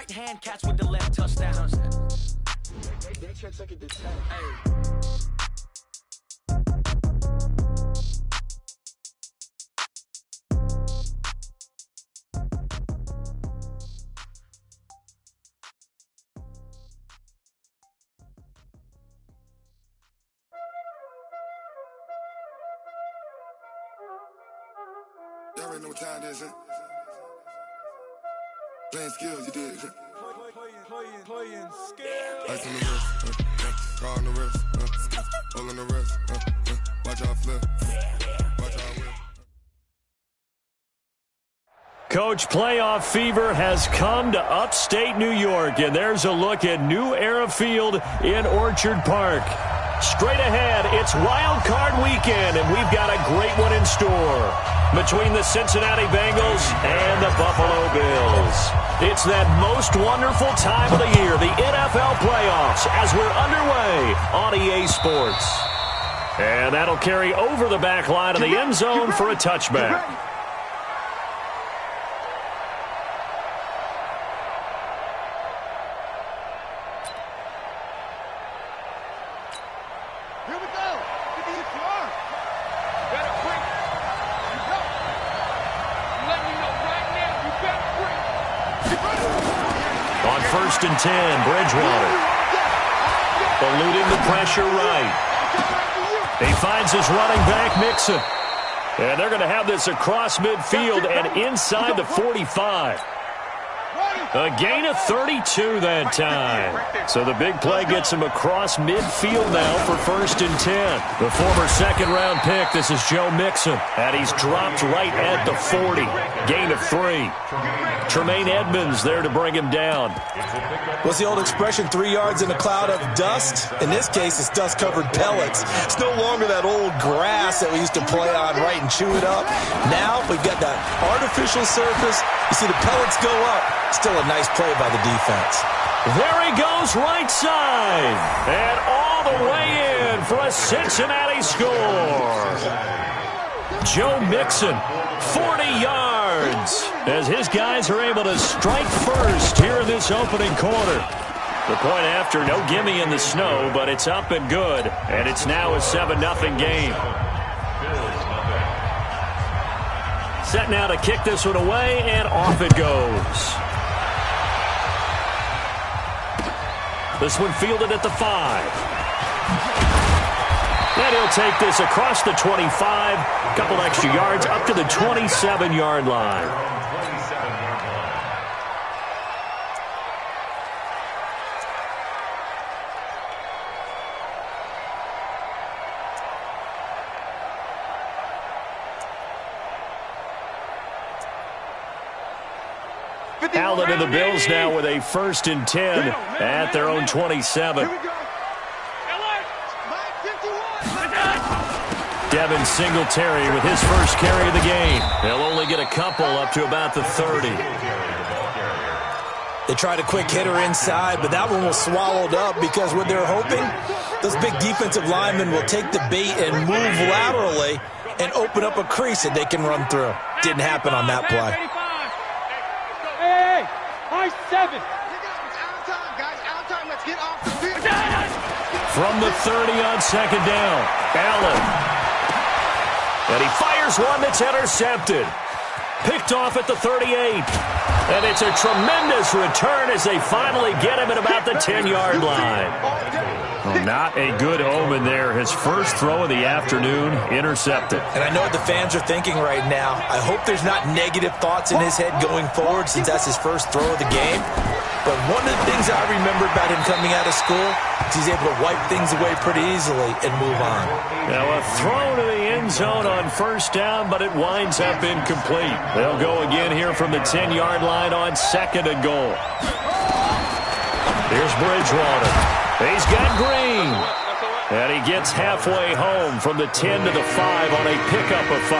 right hand, catch with the left, touchdown. They took it to 10. Hey. Y'all already know what time it is, huh? Playing skills, you did. Playing skills. Ice on the wrist, car on the wrist, hole on the wrist, watch out flip, watch out whip. Coach, playoff fever has come to upstate New York, and there's a look at New Era Field in Orchard Park. Straight ahead, it's Wild Card Weekend, and we've got a great one in store between the Cincinnati Bengals and the Buffalo Bills. It's that most wonderful time of the year, the NFL playoffs, as we're underway on EA Sports. And that'll carry over the back line of the end zone for a touchback. On 1st and 10, Bridgewater. Eluding the pressure right. He finds his running back, Mixon. And they're going to have this across midfield and inside the 45. A gain of 32 that time. So the big play gets him across midfield now for 1st and 10. The former second-round pick, this is Joe Mixon. And he's dropped right at the 40. Gain of 3. Tremaine Edmonds there to bring him down. What's the old expression, 3 yards in a cloud of dust? In this case, it's dust-covered pellets. It's no longer that old grass that we used to play on, right, and chew it up. Now we've got that artificial surface. You see the pellets go up. Still a nice play by the defense. There he goes right side. And all the way in for a Cincinnati score. Joe Mixon, 40 yards, as his guys are able to strike first here in this opening quarter. The point after, no gimme in the snow, but it's up and good, and it's now a 7-0 game. Set now to kick this one away, and off it goes. This one fielded at the 5. And he'll take this across the 25. A couple extra yards up to the 27-yard line. Allen and the Bills now with a 1st and 10 at their own 27. Devin Singletary with his first carry of the game. They'll only get a couple up to about the 30. They tried a quick hitter inside, but that one was swallowed up because what they're hoping, those big defensive linemen will take the bait and move laterally and open up a crease that they can run through. Didn't happen on that play. Hey, high 7. From the 30 on 2nd down, Allen. And he fires one that's intercepted. Picked off at the 38. And it's a tremendous return as they finally get him at about the 10-yard line. Well, not a good omen there. His first throw of the afternoon intercepted. And I know what the fans are thinking right now. I hope there's not negative thoughts in his head going forward since that's his first throw of the game. But one of the things I remember about him coming out of school is he's able to wipe things away pretty easily and move on. Now a throw to the end zone on 1st down, but it winds up incomplete. They'll go again here from the 10-yard line on 2nd and goal. Here's Bridgewater. He's got Green. And he gets halfway home from the 10 to the 5 on a pickup of 5.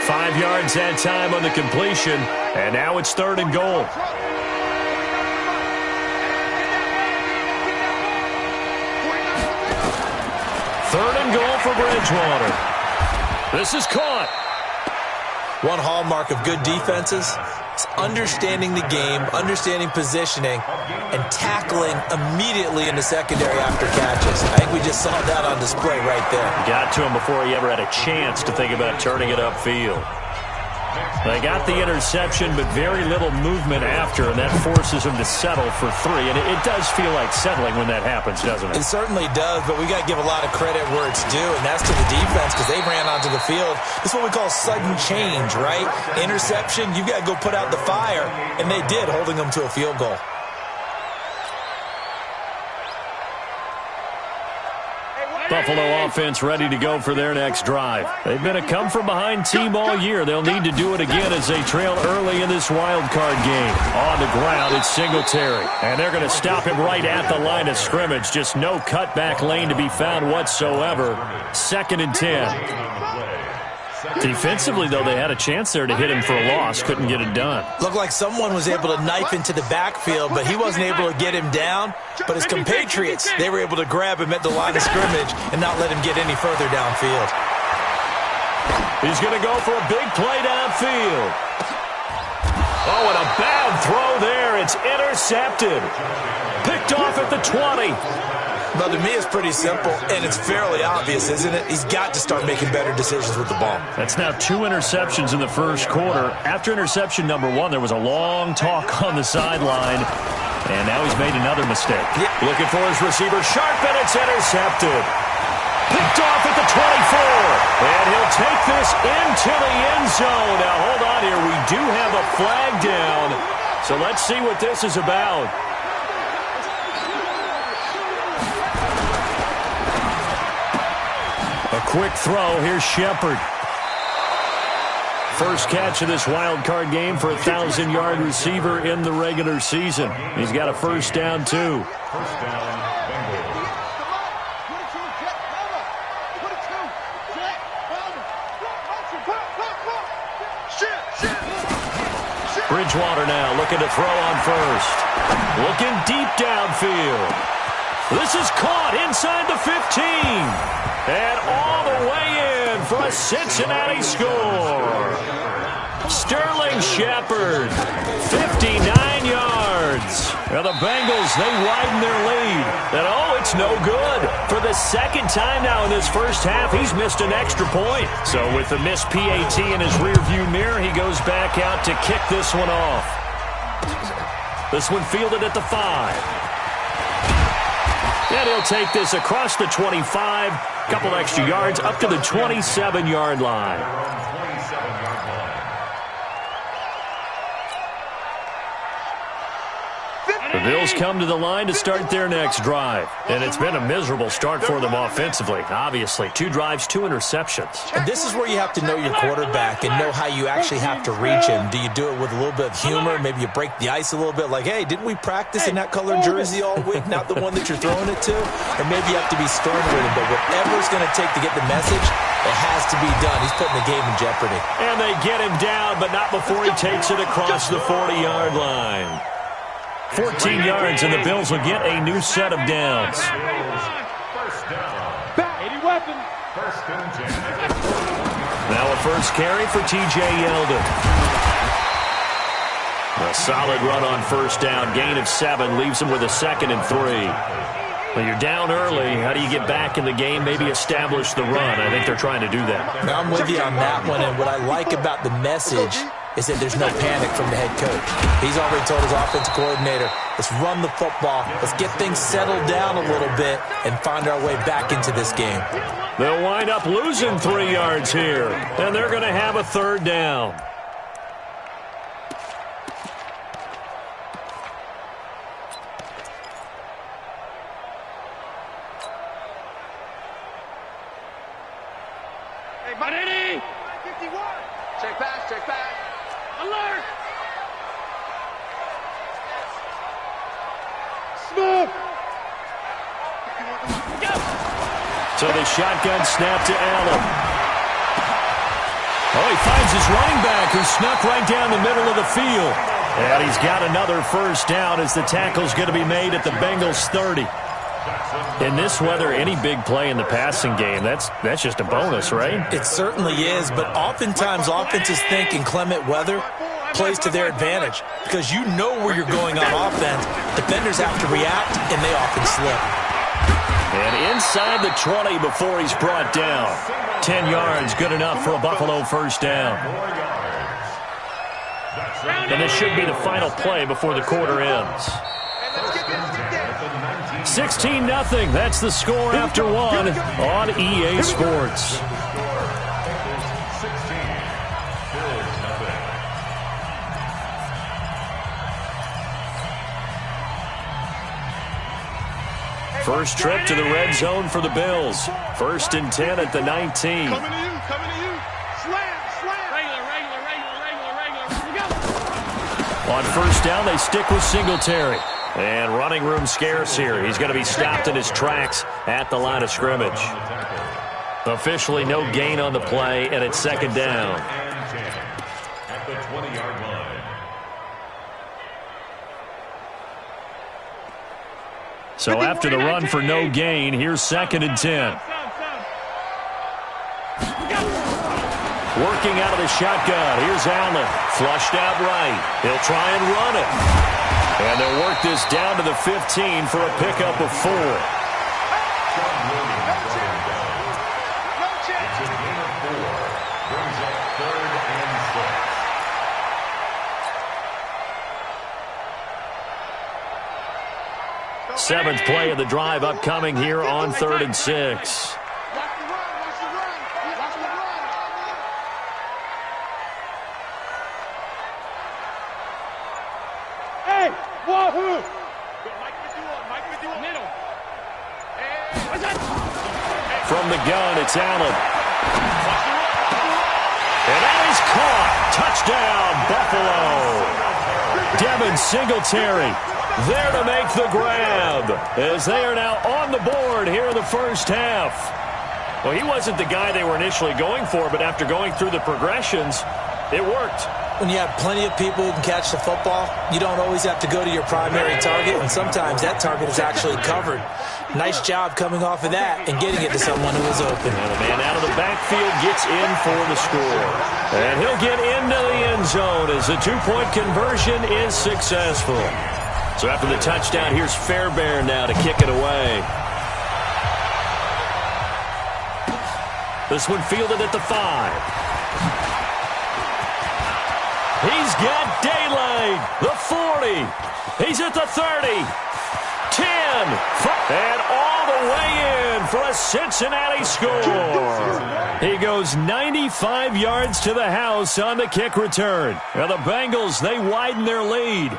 5 yards that time on the completion, and now it's 3rd and goal. 3rd and goal for Bridgewater. This is caught. One hallmark of good defenses is understanding the game, understanding positioning, and tackling immediately in the secondary after catches. I think we just saw that on display right there. Got to him before he ever had a chance to think about turning it upfield. They got the interception, but very little movement after, and that forces him to settle for 3. And it does feel like settling when that happens, doesn't it? It certainly does, but we got to give a lot of credit where it's due, and that's to the defense because they ran onto the field. It's what we call sudden change, right? Interception, you got to go put out the fire, and they did, holding them to a field goal. Buffalo offense ready to go for their next drive. They've been a come-from-behind team all year. They'll need to do it again as they trail early in this wild card game. On the ground, it's Singletary. And they're going to stop him right at the line of scrimmage. Just no cutback lane to be found whatsoever. 2nd and 10. Defensively, though, they had a chance there to hit him for a loss. Couldn't get it done. Looked like someone was able to knife into the backfield, but he wasn't able to get him down. But his compatriots, they were able to grab him at the line of scrimmage and not let him get any further downfield. He's going to go for a big play downfield. Oh, and a bad throw there. It's intercepted. Picked off at the 20. Well, to me, it's pretty simple, and it's fairly obvious, isn't it? He's got to start making better decisions with the ball. That's now 2 interceptions in the first quarter. After interception number 1, there was a long talk on the sideline, and now he's made another mistake. Yeah. Looking for his receiver, sharp, and it's intercepted. Picked off at the 24, and he'll take this into the end zone. Now, hold on here. We do have a flag down, so let's see what this is about. A quick throw. Here's Shepard. First catch of this wild card game for a 1,000-yard receiver in the regular season. He's got a first down, too. Bridgewater now looking to throw on first. Looking deep downfield. This is caught inside the 15. And all the way in for a Cincinnati score. Sterling Shepard, 59 yards. And the Bengals, they widen their lead. And oh, it's no good. For the second time now in this first half, he's missed an extra point. So with the missed PAT in his rearview mirror, he goes back out to kick this one off. This one fielded at the 5. And he'll take this across the 25, couple extra yards up to the 27-yard line. The Bills come to the line to start their next drive. And it's been a miserable start for them offensively, obviously. 2 drives, 2 interceptions. And this is where you have to know your quarterback and know how you actually have to reach him. Do you do it with a little bit of humor? Maybe you break the ice a little bit like, hey, didn't we practice in that colored jersey all week, not the one that you're throwing it to? Or maybe you have to be stern with him. But whatever it's going to take to get the message, it has to be done. He's putting the game in jeopardy. And they get him down, but not before he takes it across the 40-yard line. 14 yards, and the Bills will get a new set of downs. Now a first carry for T.J. Yeldon. A solid run on first down. Gain of 7 leaves him with a 2nd and 3. Well, you're down early. How do you get back in the game, maybe establish the run? I think they're trying to do that. Now, I'm with you on that one, and what I like about the message is that there's no panic from the head coach. He's already told his offensive coordinator, let's run the football, let's get things settled down a little bit and find our way back into this game. They'll wind up losing 3 yards here, and they're going to have a 3rd down. Marini! 51! Check back, check back. Alert! Smooth! Go! So the shotgun snap to Allen. Oh, he finds his running back who snuck right down the middle of the field. And he's got another first down as the tackle's going to be made at the Bengals 30. In this weather, any big play in the passing game, that's just a bonus, right? It certainly is, but oftentimes offenses think inclement weather plays to their advantage because you know where you're going on offense. Defenders have to react, and they often slip. And inside the 20 before he's brought down. 10 yards, good enough for a Buffalo first down. And this should be the final play before the quarter ends. 16-0. That's the score after one on EA Sports. First trip to the red zone for the Bills. 1st and 10 at the 19. Coming to you, coming to you. Slam, slam. Regular. On first down, they stick with Singletary. And running room scarce here. He's going to be stopped in his tracks at the line of scrimmage. Officially no gain on the play, and it's 2nd down. At the 20-yard line. So after the run for no gain, here's 2nd and 10. Working out of the shotgun. Here's Allen. Flushed out right. He'll try and run it. And they'll work this down to the 15 for a pickup of 4. Seventh play of the drive upcoming here on 3rd and 6. Hey, wahoo! From the gun, it's Allen. And that is caught. Touchdown, Buffalo. Devin Singletary there to make the grab as they are now on the board here in the first half. Well, he wasn't the guy they were initially going for, but after going through the progressions, it worked. When you have plenty of people who can catch the football, you don't always have to go to your primary target, and sometimes that target is actually covered. Nice job coming off of that and getting it to someone who was open. And the man out of the backfield gets in for the score. And he'll get into the end zone as the two-point conversion is successful. So after the touchdown, here's Fairbairn now to kick it away. This one fielded at the 5. He's got daylight. The 40. He's at the 30. 10. And all the way in for a Cincinnati score. He goes 95 yards to the house on the kick return. Now the Bengals, they widen their lead.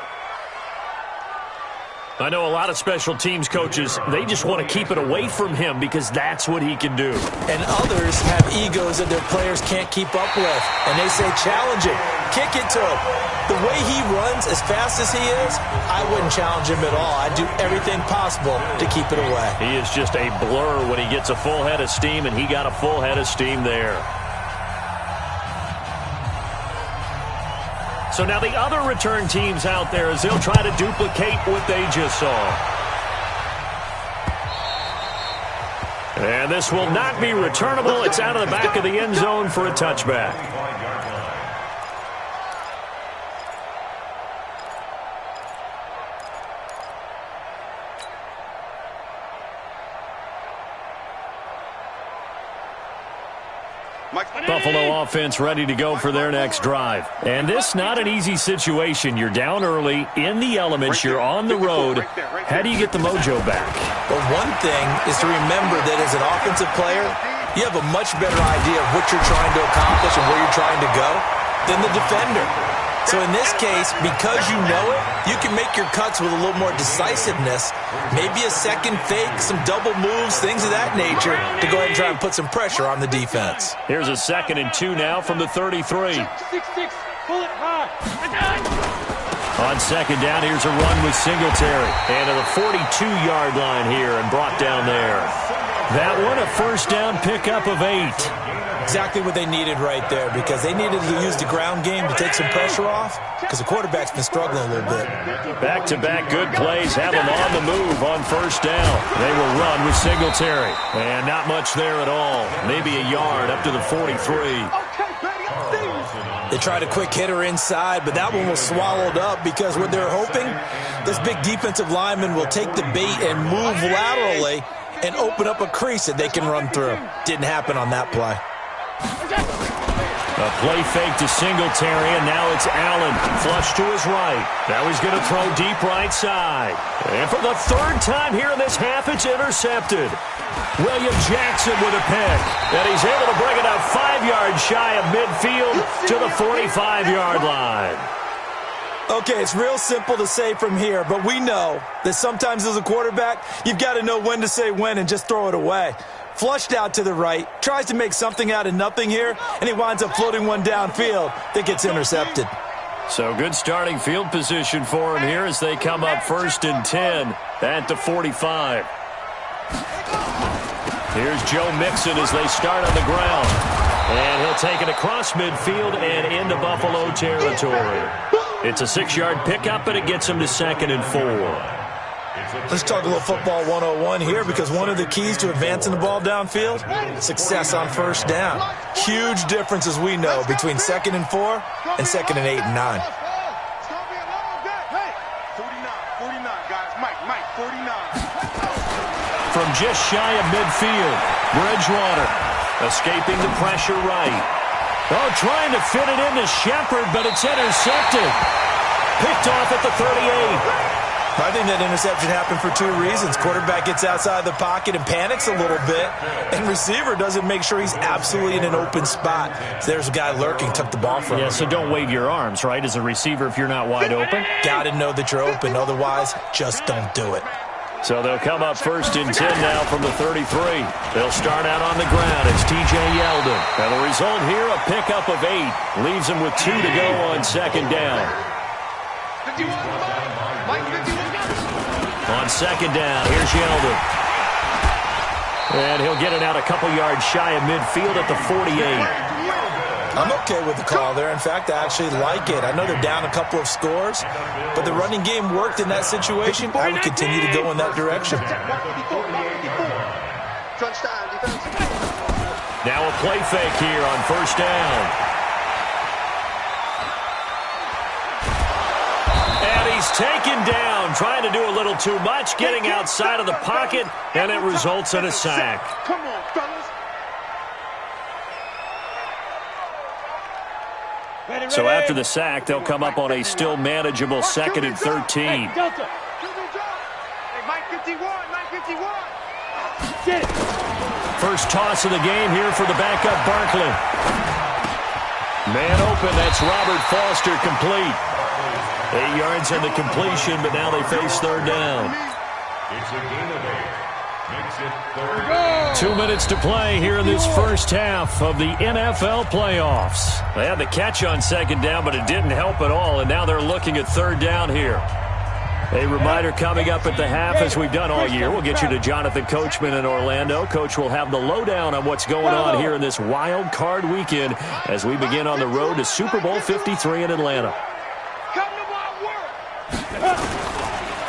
I know a lot of special teams coaches, they just want to keep it away from him because that's what he can do. And others have egos that their players can't keep up with. And they say, challenge it. Kick it to him. The way he runs as fast as he is, I wouldn't challenge him at all. I'd do everything possible to keep it away. He is just a blur when he gets a full head of steam, and he got a full head of steam there. So now the other return teams out there as they'll try to duplicate what they just saw. And this will not be returnable. It's out of the back of the end zone for a touchback. Buffalo offense ready to go for their next drive. And this not an easy situation. You're down early, in the elements, you're on the road. How do you get the mojo back? Well, one thing is to remember that as an offensive player, you have a much better idea of what you're trying to accomplish and where you're trying to go than the defender. So in this case, because you know it, you can make your cuts with a little more decisiveness, maybe a second fake, some double moves, things of that nature, to go ahead and try and put some pressure on the defense. Here's a 2nd and 2 now from the 33. 6-6, pull it high. On 2nd down, here's a run with Singletary. And to the 42-yard line here and brought down there. That one a first down pickup of 8. Exactly what they needed right there, because they needed to use the ground game to take some pressure off, because the quarterback's been struggling a little bit. Back-to-back good plays have them on the move on first down. They will run with Singletary. And not much there at all. Maybe a yard up to the 43. They tried a quick hitter inside, but that one was swallowed up because what they're hoping, this big defensive lineman will take the bait and move laterally and open up a crease that they can run through. Didn't happen on that play. A play fake to Singletary, and now it's Allen. Flush to his right. Now he's going to throw deep right side. And for the third time here in this half, it's intercepted. William Jackson with a pick. And he's able to bring it up 5 yards shy of midfield to the 45-yard line. Okay, it's real simple to say from here, but we know that sometimes as a quarterback, you've got to know when to say when and just throw it away. Flushed out to the right, tries to make something out of nothing here, and he winds up floating one downfield that gets intercepted. So good starting field position for him here as they come up 1st and 10 at the 45. Here's Joe Mixon as they start on the ground. And he'll take it across midfield and into Buffalo territory. It's a 6-yard pickup, and it gets him to 2nd and 4. Let's talk a little football 101 here, because one of the keys to advancing the ball downfield, success on first down. Huge difference, as we know, between 2nd and 4 and 2nd and 8 and 9. 49, guys. Mike, 49. From just shy of midfield, Bridgewater escaping the pressure right. Oh, trying to fit it into Shepard, but it's intercepted. Picked off at the 38. I think that interception happened for 2 reasons. Quarterback gets outside the pocket and panics a little bit, and receiver doesn't make sure he's absolutely in an open spot. So there's a guy lurking, took the ball from him. Yeah, so don't wave your arms, right, as a receiver if you're not wide open. Got to know that you're open. Otherwise, just don't do it. So they'll come up 1st and 10 now from the 33. They'll start out on the ground. It's T.J. Yeldon. And the result here, a pickup of 8. Leaves him with 2 to go on 2nd down. 51, Mike, 51. On 2nd down, here's Yeldon. And he'll get it out a couple yards shy of midfield at the 48. I'm okay with the call there. In fact, I actually like it. I know they're down a couple of scores, but the running game worked in that situation. I would continue to go in that direction. Now a play fake here on 1st down. And he's taken down, trying to do a little too much, getting outside of the pocket, and it results in a sack. Come on, fellas. So after the sack, they'll come up on a still manageable 2nd and 13. Hey, Mike 51, Mike 51. Get it. First toss of the game here for the backup Barkley. Man open, that's Robert Foster, complete. 8 yards on the completion, but now they face 3rd down. It's a gain of 8. Makes it 3rd. 2 minutes to play here in this first half of the NFL playoffs. They had the catch on 2nd down, but it didn't help at all, and now they're looking at 3rd down here. A reminder coming up at the half, as we've done all year. We'll get you to Jonathan Coachman in Orlando. Coach will have the lowdown on what's going on here in this wild card weekend as we begin on the road to Super Bowl 53 in Atlanta.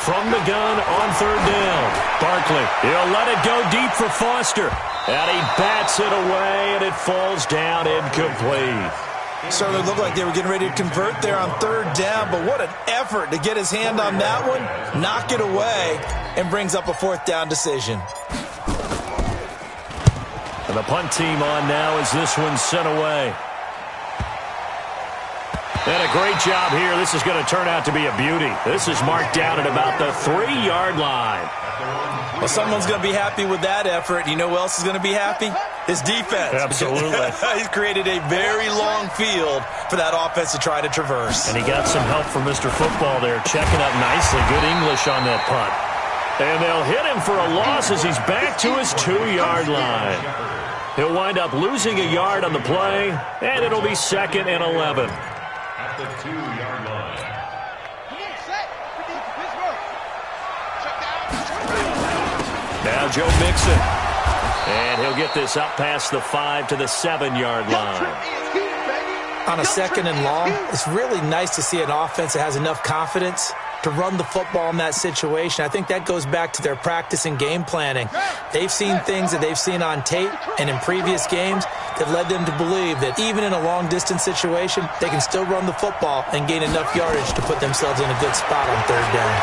From the gun on 3rd down, Barkley, he'll let it go deep for Foster. And he bats it away, and it falls down incomplete. Certainly looked like they were getting ready to convert there on 3rd down, but what an effort to get his hand on that one, knock it away, and brings up a 4th down decision. And the punt team on now as this one's sent away. And a great job here. This is going to turn out to be a beauty. This is marked down at about the 3-yard line. Well, someone's going to be happy with that effort. You know who else is going to be happy? His defense. Absolutely. He's created a very long field for that offense to try to traverse. And he got some help from Mr. Football there, checking up nicely. Good English on that punt. And they'll hit him for a loss as he's back to his 2-yard line. He'll wind up losing a yard on the play, and it'll be 2nd and 11. At the 2-yard line. Now Joe Mixon. And he'll get this up past the 5 to the 7-yard line. On a 2nd and long, it's really nice to see an offense that has enough confidence to run the football in that situation. I think that goes back to their practice and game planning. They've seen things that they've seen on tape and in previous games that led them to believe that even in a long-distance situation, they can still run the football and gain enough yardage to put themselves in a good spot on 3rd down.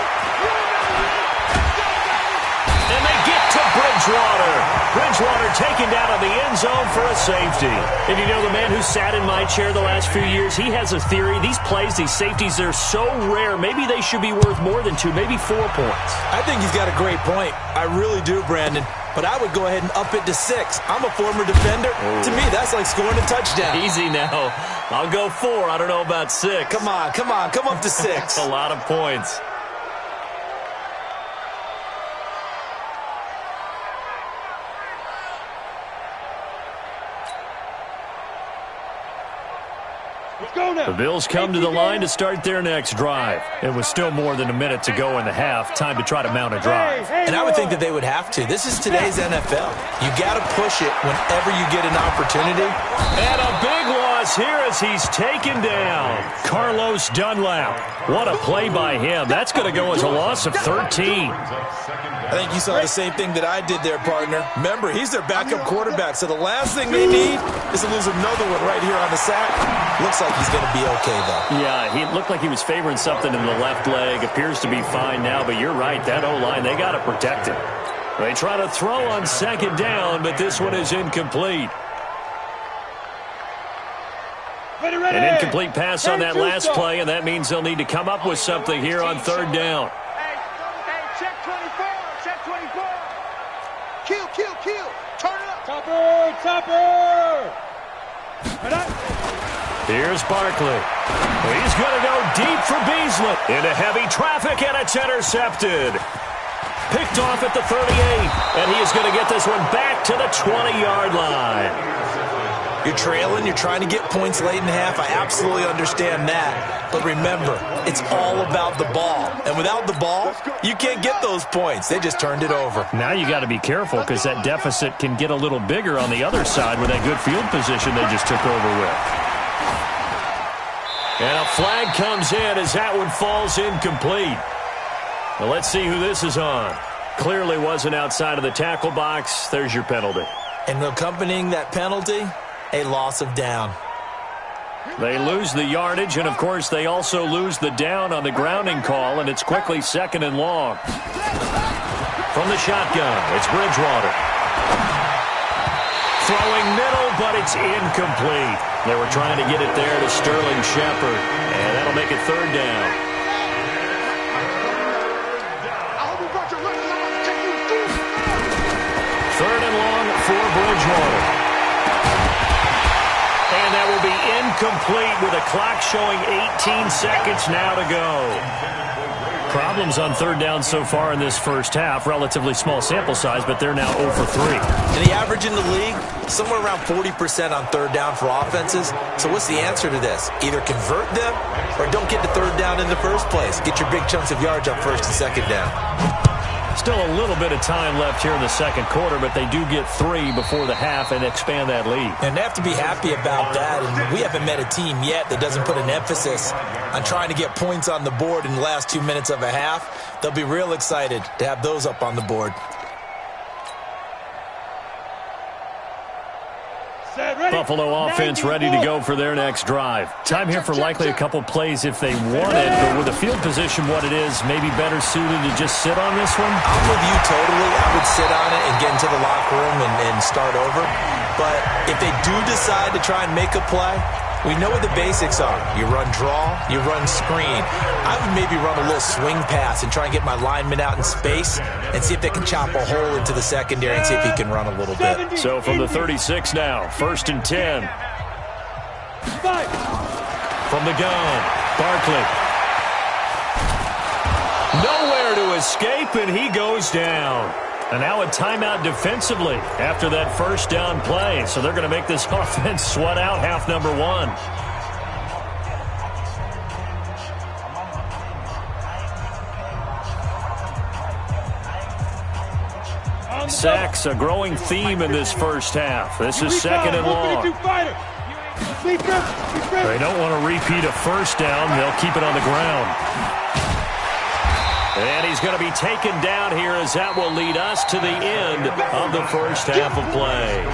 And they get to Bridgewater. Bridgewater taken down on the end zone for a safety. And you know, the man who sat in my chair the last few years, he has a theory. These plays, these safeties, they're so rare. Maybe they should be worth more than 2, maybe 4 points. I think he's got a great point. I really do, Brandon. But I would go ahead and up it to 6. I'm a former defender. Ooh. To me, that's like scoring a touchdown. Easy now. I'll go 4. I don't know about 6. Come on. Come up to 6. That's a lot of points. The Bills come to the line to start their next drive. It was still more than a minute to go in the half. Time to try to mount a drive. And I would think that they would have to. This is today's NFL. You got to push it whenever you get an opportunity. And a big loss here as he's taken down. Carlos Dunlap. What a play by him. That's going to go as a loss of 13. I think you saw the same thing that I did there, partner. Remember, he's their backup quarterback, so the last thing they need is to lose another one right here on the sack. Looks like he's going to be okay, though. Yeah, he looked like he was favoring something in the left leg. Appears to be fine now, but you're right. That O-line, they got to protect him. They try to throw on 2nd down, but this one is incomplete. An incomplete pass on that last play, and that means they'll need to come up with something here on 3rd down. Check 24. Check 24. Kill. Turn it up. Topper. Here's Barkley. He's going to go deep for Beasley. Into heavy traffic, and it's intercepted. Picked off at the 38, and he is going to get this one back to the 20-yard line. You're trailing, you're trying to get points late in the half. I absolutely understand that. But remember, it's all about the ball. And without the ball, you can't get those points. They just turned it over. Now you got to be careful because that deficit can get a little bigger on the other side with that good field position they just took over with. And a flag comes in as that one falls incomplete. Well, let's see who this is on. Clearly wasn't outside of the tackle box. There's your penalty. And accompanying that penalty, a loss of down. They lose the yardage, and, of course, they also lose the down on the grounding call, and it's quickly 2nd and long. From the shotgun, it's Bridgewater. Throwing middle, but it's incomplete. They were trying to get it there to Sterling Shepard, and that'll make it 3rd down. Third and long for Bridgewater. And that will be incomplete with a clock showing 18 seconds now to go. Problems on 3rd down so far in this first half. Relatively small sample size, but they're now 0 for 3. And the average in the league, somewhere around 40% on 3rd down for offenses. So what's the answer to this? Either convert them or don't get to 3rd down in the first place. Get your big chunks of yards on 1st and 2nd down. Still a little bit of time left here in the 2nd quarter, but they do get 3 before the half and expand that lead. And they have to be happy about that. And we haven't met a team yet that doesn't put an emphasis on trying to get points on the board in the last 2 minutes of a half. They'll be real excited to have those up on the board. Buffalo offense ready to go for their next drive. Time here for likely a couple plays if they want it, but with the field position what it is, maybe better suited to just sit on this one? I'm with you totally. I would sit on it and get into the locker room and start over. But if they do decide to try and make a play, we know what the basics are. You run draw, you run screen. I would maybe run a little swing pass and try and get my lineman out in space and see if they can chop a hole into the secondary and see if he can run a little bit. So from the 36 now, 1st and 10. From the gun, Barkley. Nowhere to escape, and he goes down. And now a timeout defensively after that 1st down play. So they're going to make this offense sweat out half number 1. Sacks, a growing theme in this first half. This is second and long. They don't want to repeat a first down. They'll keep it on the ground. And he's going to be taken down here as that will lead us to the end of the first half of play.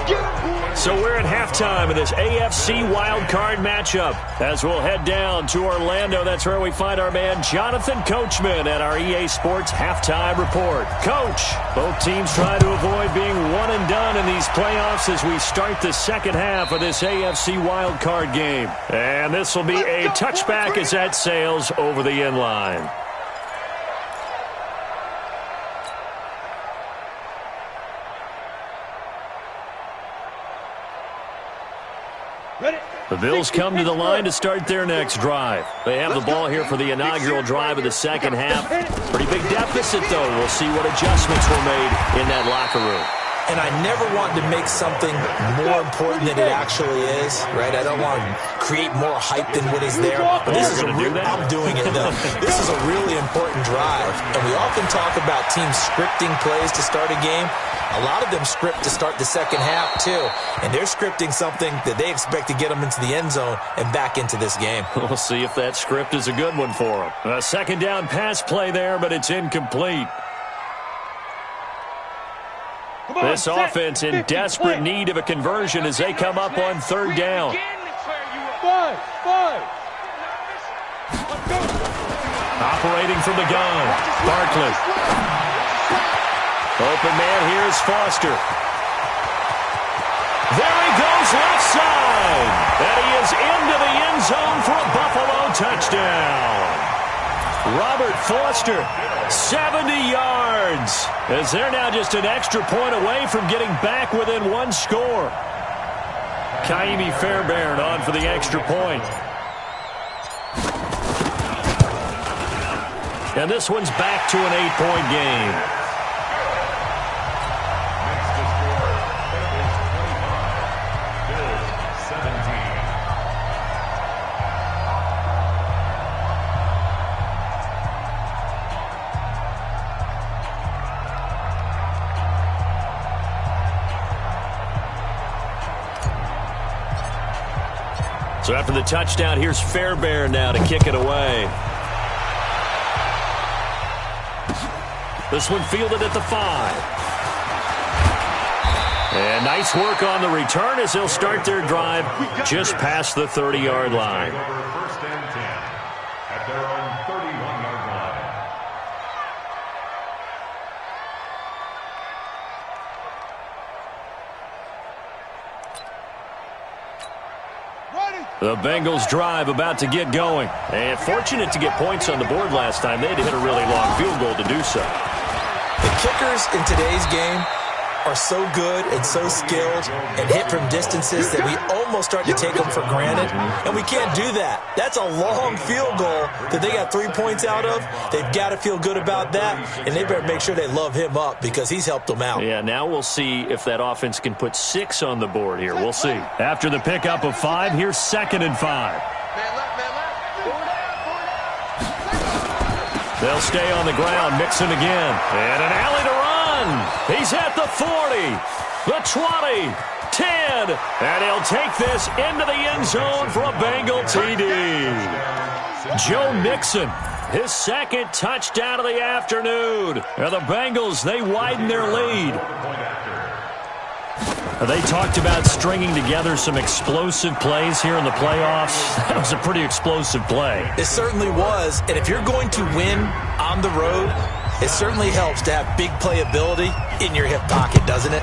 So we're at halftime of this AFC wildcard matchup as we'll head down to Orlando. That's where we find our man Jonathan Coachman at our EA Sports Halftime Report. Coach, both teams try to avoid being one and done in these playoffs as we start the second half of this AFC wildcard game. And this will be a touchback as that sails over the end line. The Bills come to the line to start their next drive. They have the ball here for the inaugural drive of the second half. Pretty big deficit, though. We'll see what adjustments were made in that locker room. And I never want to make something more important than it actually is, right? I don't want to create more hype than what is there. But this is I'm doing it, though. This is a really important drive. And we often talk about teams scripting plays to start a game. A lot of them script to start the second half, too. And they're scripting something that they expect to get them into the end zone and back into this game. We'll see if that script is a good one for them. A second down pass play there, but it's incomplete. This offense in desperate need of a conversion as they come up on third down. Operating from the gun, Barkley. Open man here is Foster. There he goes left side. And he is into the end zone for a Buffalo touchdown. Robert Foster, 70 yards. As they're now just an extra point away from getting back within one score. Kaimi Fairbairn on for the extra point. And this one's back to an 8-point game. So after the touchdown, here's Fairbairn now to kick it away. This one fielded at the 5. And nice work on the return as they'll start their drive just past the 30-yard line. First and 10 at their own 31-yard line. The Bengals drive about to get going. And fortunate to get points on the board last time. They had to hit a really long field goal to do so. The kickers in today's game are so good and so skilled and hit from distances that we almost start to take them for granted. And we can't do that. That's a long field goal that they got 3 points out of. They've got to feel good about that, and they better make sure they love him up because he's helped them out. Yeah, now we'll see if that offense can put 6 on the board here. We'll see. After the pickup of 5, here's 2nd and 5. They'll stay on the ground, Mixon again. And an alley to run. He's at the 40, the 20, 10. And he'll take this into the end zone for a Bengal TD. Joe Mixon, his second touchdown of the afternoon. And the Bengals, they widen their lead. They talked about stringing together some explosive plays here in the playoffs. That was a pretty explosive play. It certainly was. And if you're going to win on the road, it certainly helps to have big playability in your hip pocket, doesn't it?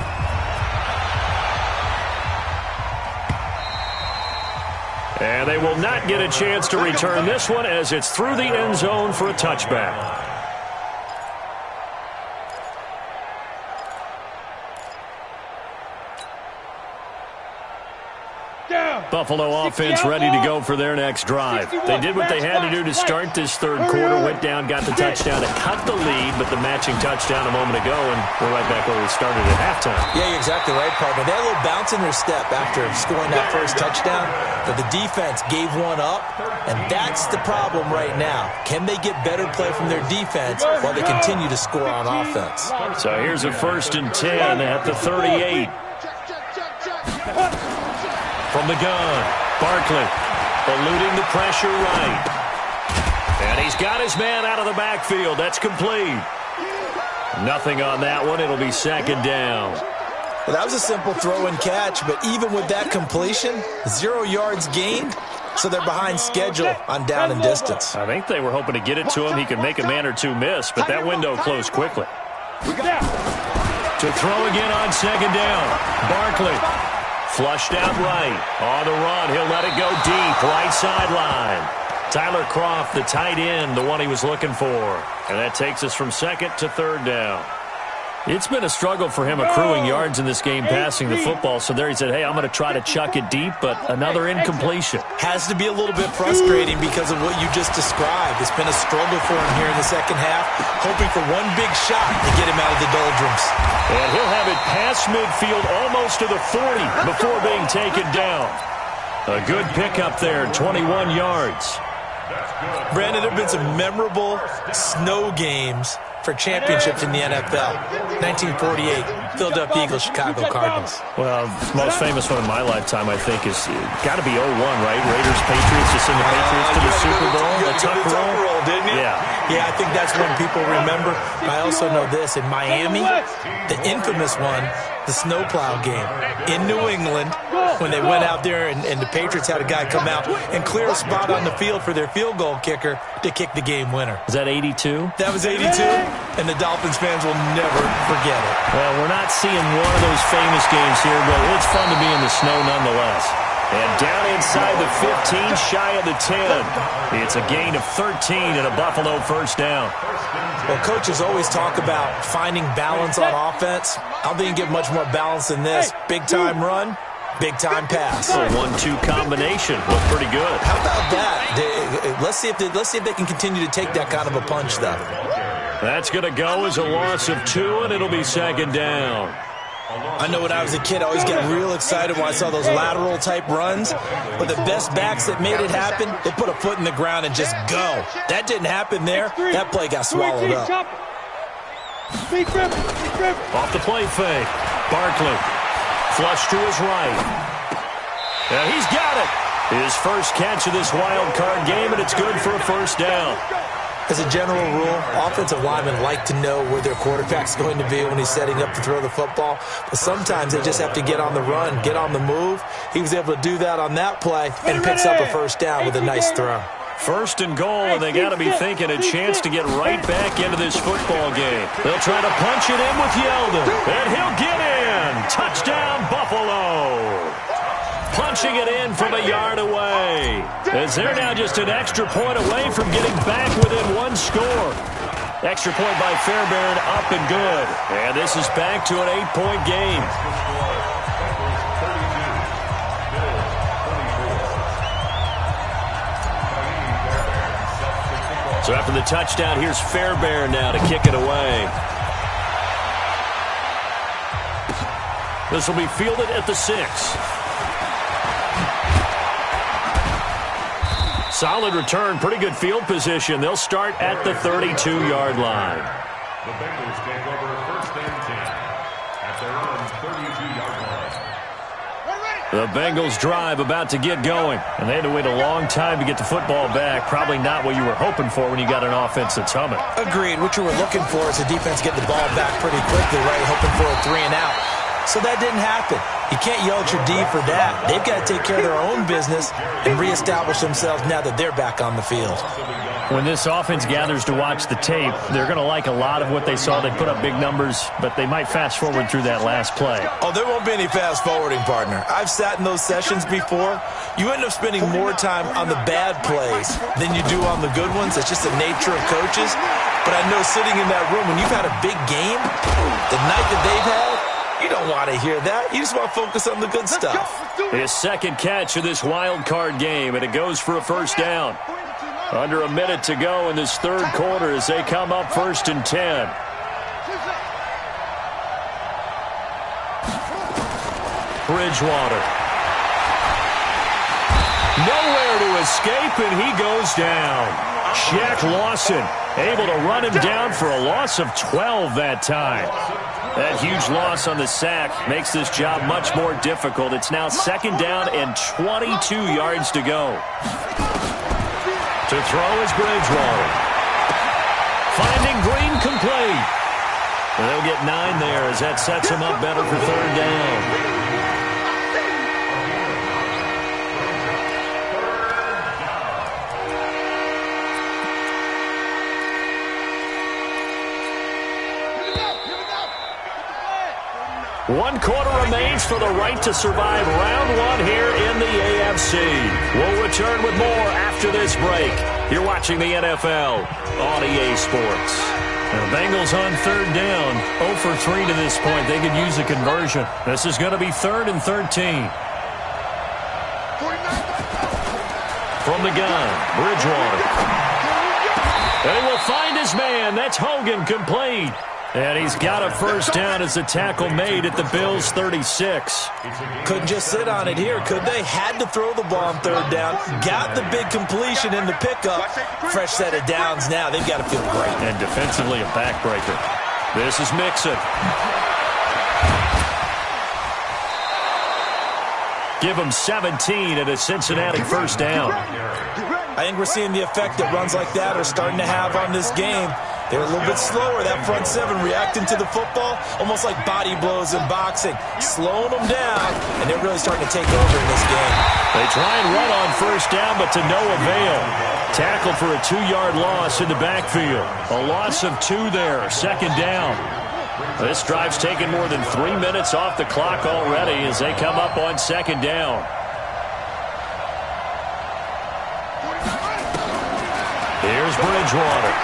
And they will not get a chance to return this one as it's through the end zone for a touchback. Buffalo offense ready to go for their next drive. They did what they had to do to start this third quarter, went down, got the touchdown to cut the lead, but the matching touchdown a moment ago, and we're right back where we started at halftime. Yeah, you're exactly right, partner. They had a little bounce in their step after scoring that first touchdown, but the defense gave one up, and that's the problem right now. Can they get better play from their defense while they continue to score on offense? So here's a 1st and 10 at the 38. From the gun, Barkley eluding the pressure right. And he's got his man out of the backfield. That's complete. Nothing on that one. It'll be 2nd down. Well, that was a simple throw and catch, but even with that completion, 0 yards gained, so they're behind schedule on down and distance. I think they were hoping to get it to him. He could make a man or two miss, but that window closed quickly. To throw again on 2nd down, Barkley. Flushed out right. On the run, he'll let it go deep, right sideline. Tyler Kroft, the tight end, the one he was looking for. And that takes us from 2nd to 3rd down. It's been a struggle for him accruing yards in this game passing the football. So there he said, hey, I'm going to try to chuck it deep, but another incompletion. Has to be a little bit frustrating because of what you just described. It's been a struggle for him here in the second half, hoping for one big shot to get him out of the doldrums. And he'll have it past midfield almost to the 40 before being taken down. A good pickup there, 21 yards. Brandon, there have been some memorable snow games for championships in the NFL. 1948, Philadelphia Eagles, Chicago Cardinals. Well, the most famous one in my lifetime, I think, is got to be 01, right? Raiders, Patriots, to send the Patriots to the Super Bowl. The tuck roll, didn't you? Yeah, I think that's one people remember. I also know this. In Miami, the infamous one, the snowplow game in New England, when they went out there and the Patriots had a guy come out and clear a spot on the field for their field goal kicker to kick the game winner. Is that 82? That was 82, and the Dolphins fans will never forget it. Well, we're not seeing one of those famous games here, but it's fun to be in the snow nonetheless. And down inside the 15, shy of the 10. It's a gain of 13 and a Buffalo 1st down. Well, coaches always talk about finding balance on offense. I don't think you get much more balance than this. Big-time run, big-time pass. A 1-2 combination. Looked pretty good. How about that? Let's see if they can continue to take that kind of a punch, though. That's going to go as a loss of 2, and it'll be 2nd down. I know when I was a kid, I always got real excited when I saw those lateral-type runs. But the best backs that made it happen, they put a foot in the ground and just go. That didn't happen there. That play got swallowed up. Off the play fake. Barkley. Flush to his right. And he's got it. His first catch of this wild card game, and it's good for a 1st down. As a general rule, offensive linemen like to know where their quarterback's going to be when he's setting up to throw the football. But sometimes they just have to get on the run, get on the move. He was able to do that on that play and picks up a 1st down with a nice throw. 1st and goal, and they got to be thinking a chance to get right back into this football game. They'll try to punch it in with Yeldon, and he'll get in. Touchdown, Buffalo. Punching it in from a yard away. As they're now just an extra point away from getting back within 1 score. Extra point by Fairbairn, up and good. And this is back to an 8-point game. So after the touchdown, here's Fairbairn now to kick it away. This will be fielded at the 6. Solid return, pretty good field position. They'll start at the 32-yard line. The Bengals take over 1st and 10 at their own 32-yard line. The Bengals drive about to get going, and they had to wait a long time to get the football back. Probably not what you were hoping for when you got an offense that's humming. Agreed. What you were looking for is the defense getting the ball back pretty quickly, right? Hoping for a 3 and out. So that didn't happen. You can't yell at your D for that. They've got to take care of their own business and reestablish themselves now that they're back on the field. When this offense gathers to watch the tape, they're going to like a lot of what they saw. They put up big numbers, but they might fast forward through that last play. Oh, there won't be any fast forwarding, partner. I've sat in those sessions before. You end up spending more time on the bad plays than you do on the good ones. It's just the nature of coaches. But I know sitting in that room, when you've had a big game, the night that they've had, You don't want to hear that. You just want to focus on the good stuff. His second catch of this wild card game, and it goes for a first down. Under a minute to go in this third quarter as they come up 1st and 10. Bridgewater. Nowhere to escape, and he goes down. Shaq Lawson able to run him down for a loss of 12 that time. That huge loss on the sack makes this job much more difficult. It's now 2nd down and 22 yards to go. To throw is Bridgewater. Finding Green complete. And they'll get 9 there as that sets him up better for 3rd down. One quarter remains for the right to survive round 1 here in the AFC. We'll return with more after this break. You're watching the NFL on EA Sports. The Bengals on 3rd down. 0 for 3 to this point. They could use a conversion. This is going to be 3rd and 13. From the gun, Bridgewater. And he will find his man. That's Hogan, complete. And he's got a first down as the tackle made at the Bills' 36. Couldn't just sit on it here, could they? Had to throw the ball on 3rd down. Got the big completion in the pickup. Fresh set of downs now. They've got to feel great. And defensively a backbreaker. This is Mixon. Give him 17 at a Cincinnati first down. I think we're seeing the effect that runs like that are starting to have on this game. They're a little bit slower, that front 7, reacting to the football, almost like body blows in boxing, slowing them down, and they're really starting to take over in this game. They try and run on first down, but to no avail. Tackle for a 2-yard loss in the backfield. A loss of 2 there, 2nd down. This drive's taken more than 3 minutes off the clock already as they come up on 2nd down. Here's Bridgewater.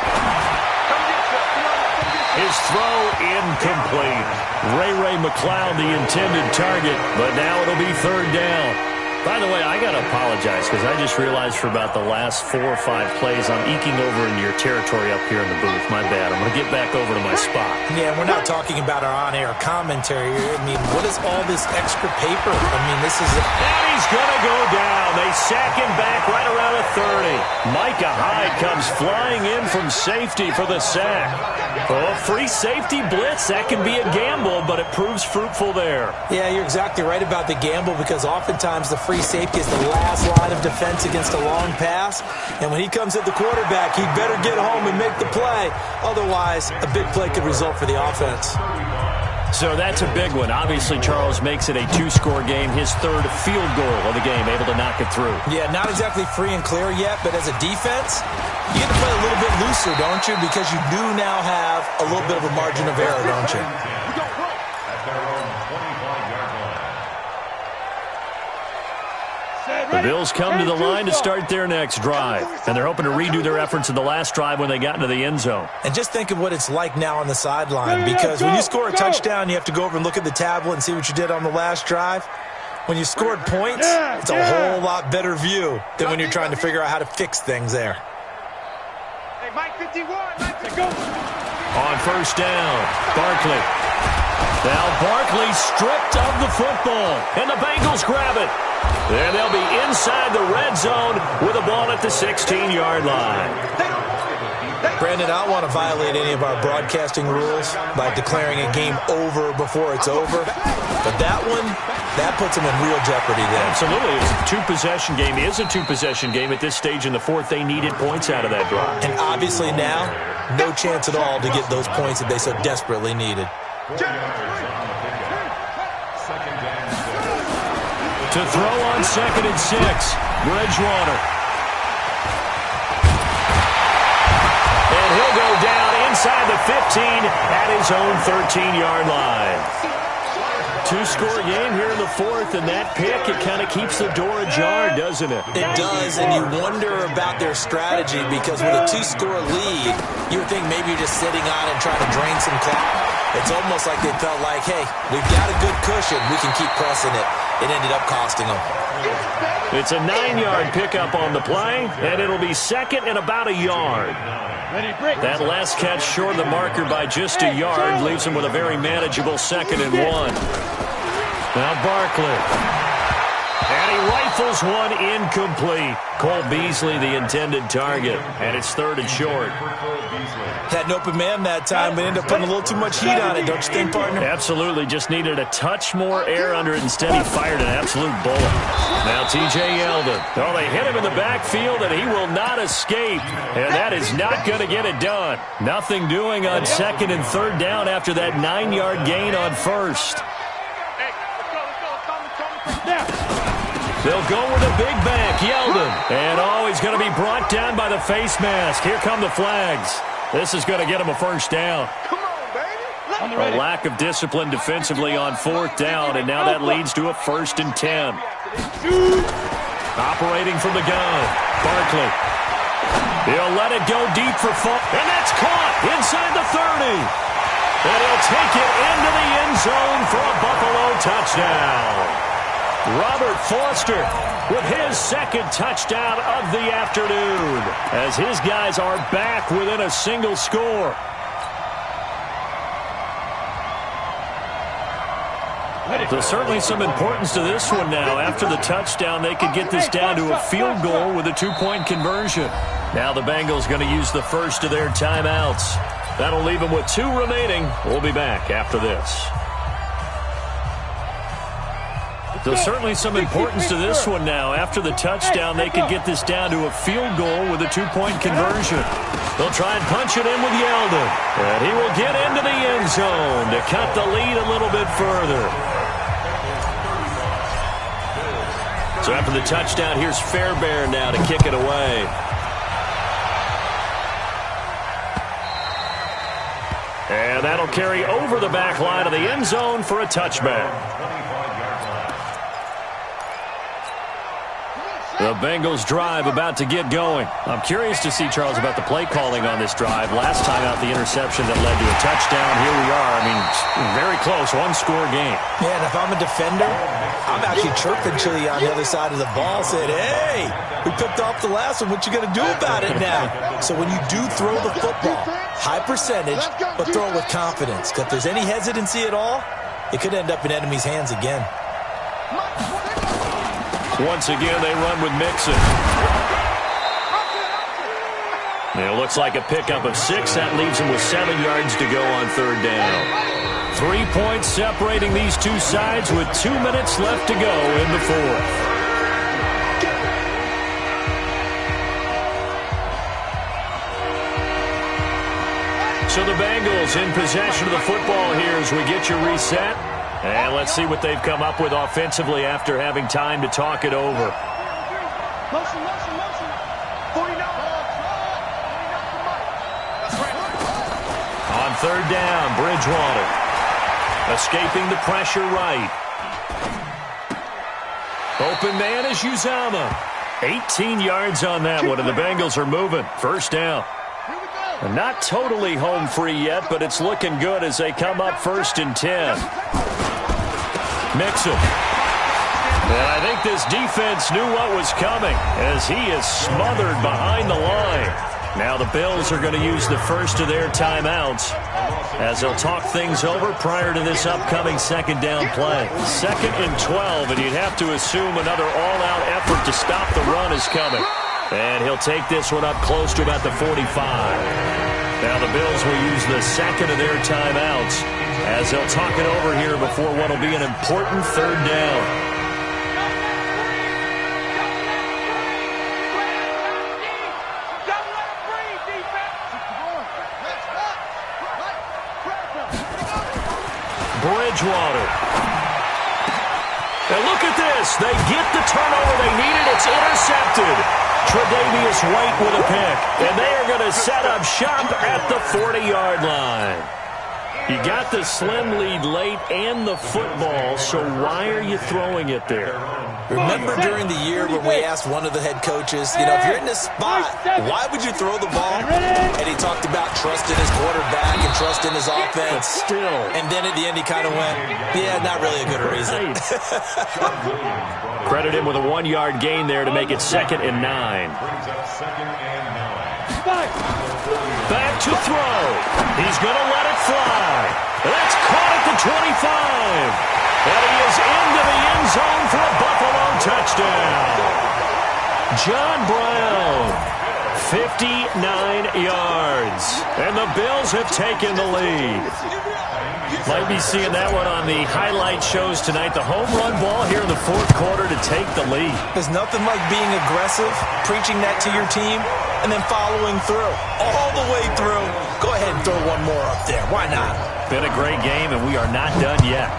His throw incomplete. Ray McLeod, the intended target, but now it'll be 3rd down. By the way, I got to apologize because I just realized for about the last 4 or 5 plays I'm eking over into your territory up here in the booth. My bad. I'm going to get back over to my spot. Yeah, we're not talking about our on-air commentary here. I mean, what is all this extra paper? I mean, this is... And he's going to go down. They sack him back right around the 30. Micah Hyde comes flying in from safety for the sack. Oh, free safety blitz. That can be a gamble, but it proves fruitful there. Yeah, you're exactly right about the gamble because oftentimes the free safety is the last line of defense against a long pass. And when he comes at the quarterback, he better get home and make the play. Otherwise, a big play could result for the offense. So that's a big one. Obviously, Charles makes it a 2-score game. His 3rd field goal of the game, able to knock it through. Yeah, not exactly free and clear yet, but as a defense, you get to play a little bit looser, don't you? Because you do now have a little bit of a margin of error, don't you? The Bills come to the line to start their next drive, and they're hoping to redo their efforts in the last drive when they got into the end zone. And just think of what it's like now on the sideline, because when you score a touchdown, you have to go over and look at the tablet and see what you did on the last drive. When you scored points, it's a whole lot better view than when you're trying to figure out how to fix things there. Hey, Mike 51, Mike, go. On first down, Barkley. Now Barkley stripped of the football, and the Bengals grab it. And they'll be inside the red zone with a ball at the 16-yard line. Brandon, I don't want to violate any of our broadcasting rules by declaring a game over before it's over. But that one, that puts them in real jeopardy there. Absolutely. It's a 2-possession game. It is a 2-possession game at this stage in the 4th. They needed points out of that drive. And obviously now, no chance at all to get those points that they so desperately needed. To throw on 2nd and 6, Bridgewater. And he'll go down inside the 15 at his own 13-yard line. 2-score game here in the 4th, and that pick, it kind of keeps the door ajar, doesn't it? It does, and you wonder about their strategy because with a 2-score lead, you would think maybe you're just sitting on and trying to drain some clock. It's almost like they felt like, hey, we've got a good cushion. We can keep pressing it. It ended up costing them. It's a 9-yard pickup on the play, and it'll be second and about a yard. That last catch short of the marker by just a yard leaves him with a very manageable 2nd and 1. Now Barkley. And he rifles one incomplete. Cole Beasley, the intended target. And it's 3rd and short. Had an open man that time, but ended up putting a little too much heat on it, don't you think, partner? Absolutely. Just needed a touch more air under it. Instead, he fired an absolute bullet. Now T.J. Yeldon. Oh, they hit him in the backfield, and he will not escape. And that is not going to get it done. Nothing doing on 2nd and 3rd down after that 9-yard gain on 1st. They'll go with a big back, Yeldon. And, he's going to be brought down by the face mask. Here come the flags. This is going to get him a 1st down. Come on, baby. A lack of discipline defensively on 4th down, and now that leads to a 1st and 10. Operating from the gun, Barkley. He'll let it go deep for fun, and that's caught inside the 30. And he'll take it into the end zone for a Buffalo touchdown. Robert Foster with his 2nd touchdown of the afternoon as his guys are back within a single score. There's certainly some importance to this one now. After the touchdown, they could get this down to a field goal with a 2-point conversion. Now the Bengals going to use the first of their timeouts. That'll leave them with 2 remaining. We'll be back after this. There's certainly some importance to this one now. After the touchdown, they could get this down to a field goal with a 2-point conversion. They'll try and punch it in with Yeldon. And he will get into the end zone to cut the lead a little bit further. So after the touchdown, here's Fairbairn now to kick it away. And that'll carry over the back line of the end zone for a touchback. The Bengals drive about to get going. I'm curious to see, Charles, about the play calling on this drive. Last time out, the interception that led to a touchdown. Here we are. I mean, very close, 1-score game. Yeah, and if I'm a defender, I'm actually chirping Chili on the other side of the ball, saying, hey, we picked off the last one. What you going to do about it now? So when you do throw the football, high percentage, but throw it with confidence. Because if there's any hesitancy at all, it could end up in enemy's hands again. Once again, they run with Mixon. It looks like a pickup of 6. That leaves him with 7 yards to go on 3rd down. 3 points separating these two sides with 2 minutes left to go in the 4th. So the Bengals in possession of the football here as we get you reset. And let's see what they've come up with offensively after having time to talk it over. Motion. 49. On 3rd down, Bridgewater. Escaping the pressure right. Open man is Uzama. 18 yards on that one, and the Bengals are moving. 1st down. And not totally home free yet, but it's looking good as they come up 1st and 10. Mixon. And I think this defense knew what was coming as he is smothered behind the line. Now the Bills are going to use the first of their timeouts as they'll talk things over prior to this upcoming 2nd down play. 2nd and 12, and you'd have to assume another all-out effort to stop the run is coming. And he'll take this one up close to about the 45. Now the Bills will use the 2nd of their timeouts as they'll talk it over here before what will be an important 3rd down. Bridgewater. And look at this. They get the turnover they needed. It's intercepted. Tre'Davious White with a pick. And they are going to set up shop at the 40-yard line. You got the slim lead late and the football, so why are you throwing it there? Remember during the year when we asked one of the head coaches, if you're in this spot, why would you throw the ball? And he talked about trusting his quarterback and trusting his offense. But still. And then at the end he kind of went, yeah, not really a good reason. Credit him with a 1-yard gain there to make it 2nd and 9. Back to throw. He's going to let it fly. That's caught at the 25. And he is into the end zone for a Buffalo touchdown. John Brown, 59 yards. And the Bills have taken the lead. Might be seeing that one on the highlight shows tonight. The home run ball here in the 4th quarter to take the lead. There's nothing like being aggressive, preaching that to your team, and then following through. All the way through. Go ahead and throw one more up there. Why not? Been a great game, and we are not done yet.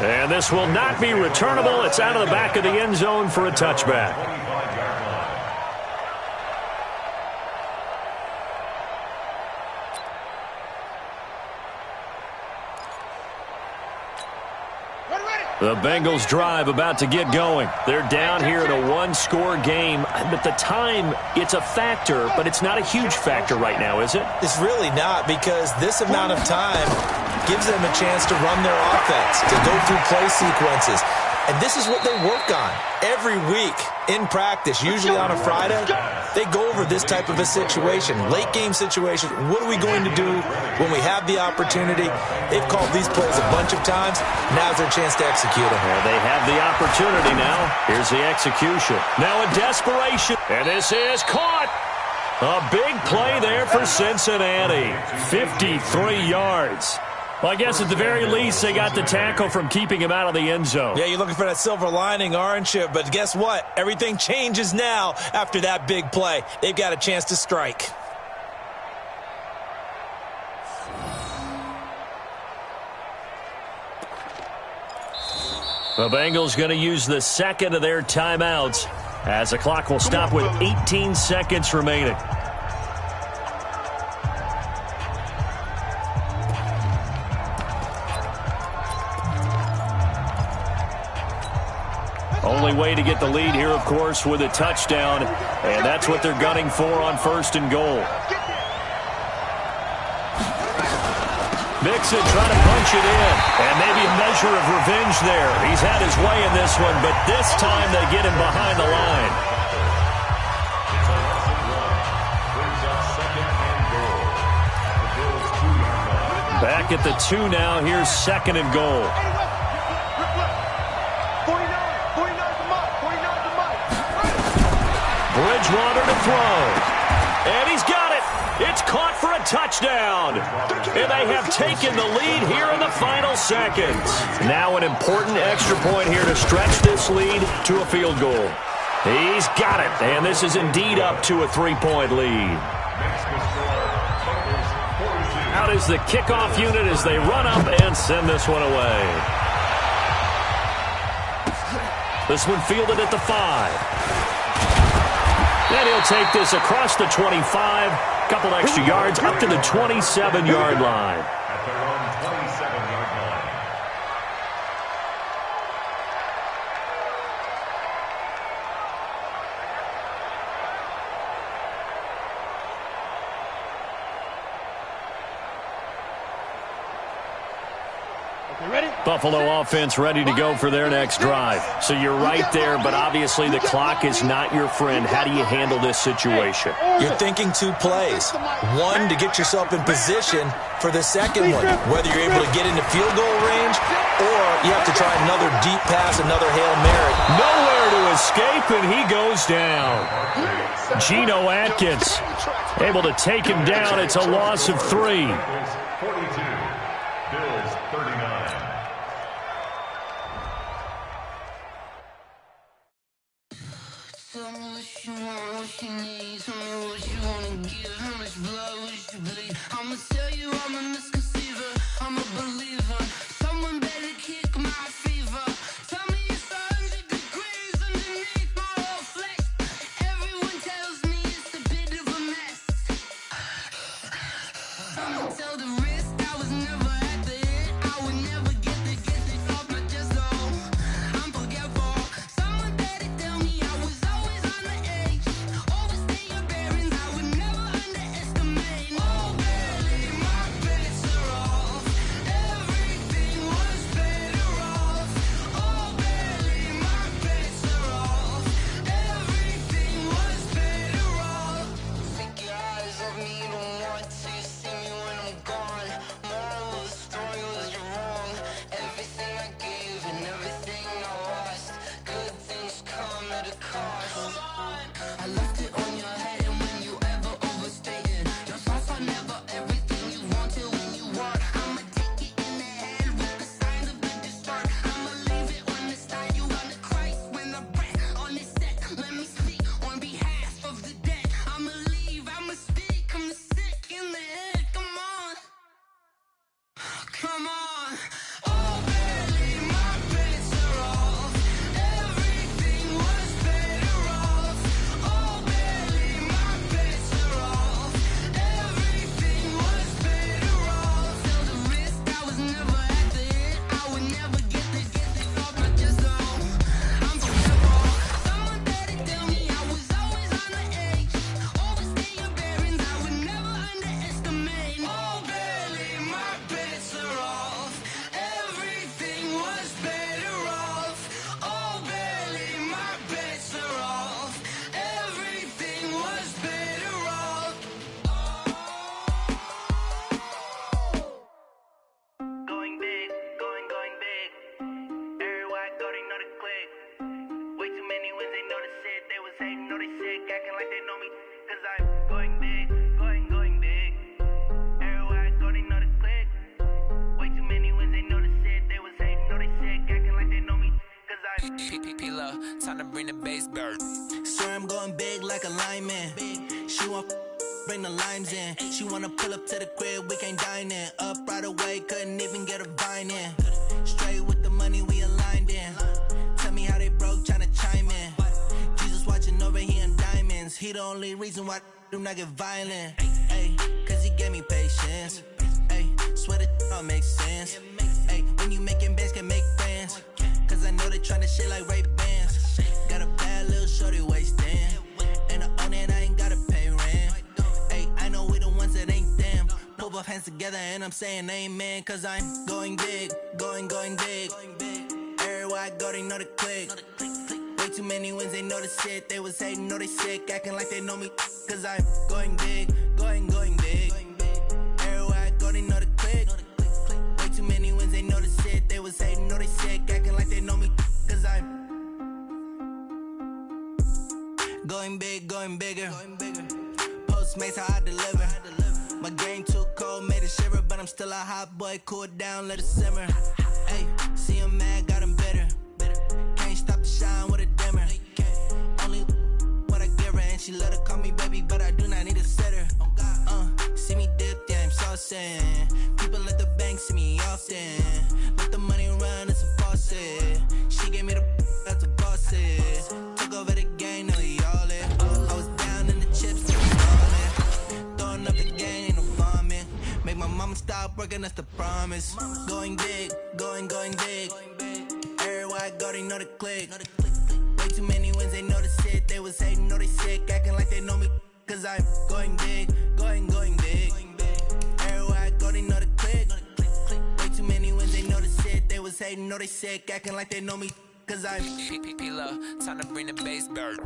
And this will not be returnable. It's out of the back of the end zone for a touchback. The Bengals drive about to get going. They're down here in a 1-score game. But the time, it's a factor, but it's not a huge factor right now, is it? It's really not, because this amount of time gives them a chance to run their offense, to go through play sequences. And this is what they work on every week in practice, usually on a Friday. They go over this type of a situation, late game situation. What are we going to do when we have the opportunity? They've called these plays a bunch of times. Now's their chance to execute them. Well, they have the opportunity now. Here's the execution. Now in desperation. And this is caught. A big play there for Cincinnati. 53 yards. Well, I guess at the very least, they got the tackle from keeping him out of the end zone. Yeah, you're looking for that silver lining, aren't you? But guess what? Everything changes now after that big play. They've got a chance to strike. The Bengals going to use the second of their timeouts as the clock will stop with 18 seconds remaining. Only way to get the lead here, of course, with a touchdown, and that's what they're gunning for on 1st and goal. Mixon trying to punch it in, and maybe a measure of revenge there. He's had his way in this one, but this time they get him behind the line. Back at the 2 now. Here's 2nd and goal. Bridgewater to throw. And he's got it. It's caught for a touchdown. And they have taken the lead here in the final seconds. Now an important extra point here to stretch this lead to a field goal. He's got it. And this is indeed up to a 3-point lead. Out is the kickoff unit as they run up and send this one away. This one fielded at the 5. And he'll take this across the 25. Couple extra yards up to the 27-yard line. At their own 27-yard line. Buffalo offense ready to go for their next drive. So you're right there, but obviously the clock is not your friend. How do you handle this situation? You're thinking 2 plays. One, to get yourself in position for the second one, whether you're able to get into field goal range or you have to try another deep pass, another Hail Mary. Nowhere to escape, and he goes down. Geno Atkins able to take him down. It's a loss of 3. 42. Bills 39. Tell me what you want, what you need. Tell me what you wanna give. How much blood would you bleed? I'ma tell you I'm a misconceiver. I'm a believer. Someone better kick my fever. Tell me it's 100 degrees underneath my whole flesh. Everyone tells me it's a bit of a mess. bring the bass bird. Swear I'm going big like a lineman. She want bring the limes in. She wanna pull up to the crib, we can't dine in. Up right away, couldn't even get a vine in. Straight with the money we aligned in. Tell me how they broke, tryna chime in. Jesus watching over here in diamonds. He the only reason why I do not get violent. Ay, cause he gave me patience. Ay, swear that all makes sense. Ay, when you making bands, can make friends. Cause I know they tryna shit like Ray-Bans. Got a bad little shorty wasting. And I own it, I ain't gotta pay rent. Ay, I know we the ones that ain't them. Put both hands together and I'm saying amen. Cause I'm going big, going big. Everywhere I go, they know the click. Way too many wins, they know the shit. They was hating, know they sick, acting like they know me. Cause I'm going big, going big. Everywhere I go, they know the click. Way too many wins, they know the shit. They was hating, know they sick, acting like they know me. Cause I'm going big, going bigger. Postmates, how I deliver. My game too cold, made it shiver. But I'm still a hot boy, cool it down, let it simmer. Hey, see him mad, got him bitter. Can't stop the shine with a dimmer. Only what I give her, and she let her call me baby, but I do not need a sitter. See me dip, yeah, I'm saucing. People at the bank see me often. Let the money run, it's a faucet. She gave me the that's a boss it. Took over the game, now we all it. I was down in the chips, now we ballin'. Throwing up the game, ain't no vomit. Make my mama stop working, that's the promise. Going big, going big. Everywhere I go, they know the click. Way too many wins, they know the shit. They was hating, know they sick, acting like they know me. Cause I'm going big, going big. Everywhere I go, they know the click. Way too many wins, they know the shit. They was hating, know they sick, acting like they know me. Cause I'm P-P-P-Love, time to bring the bass bird.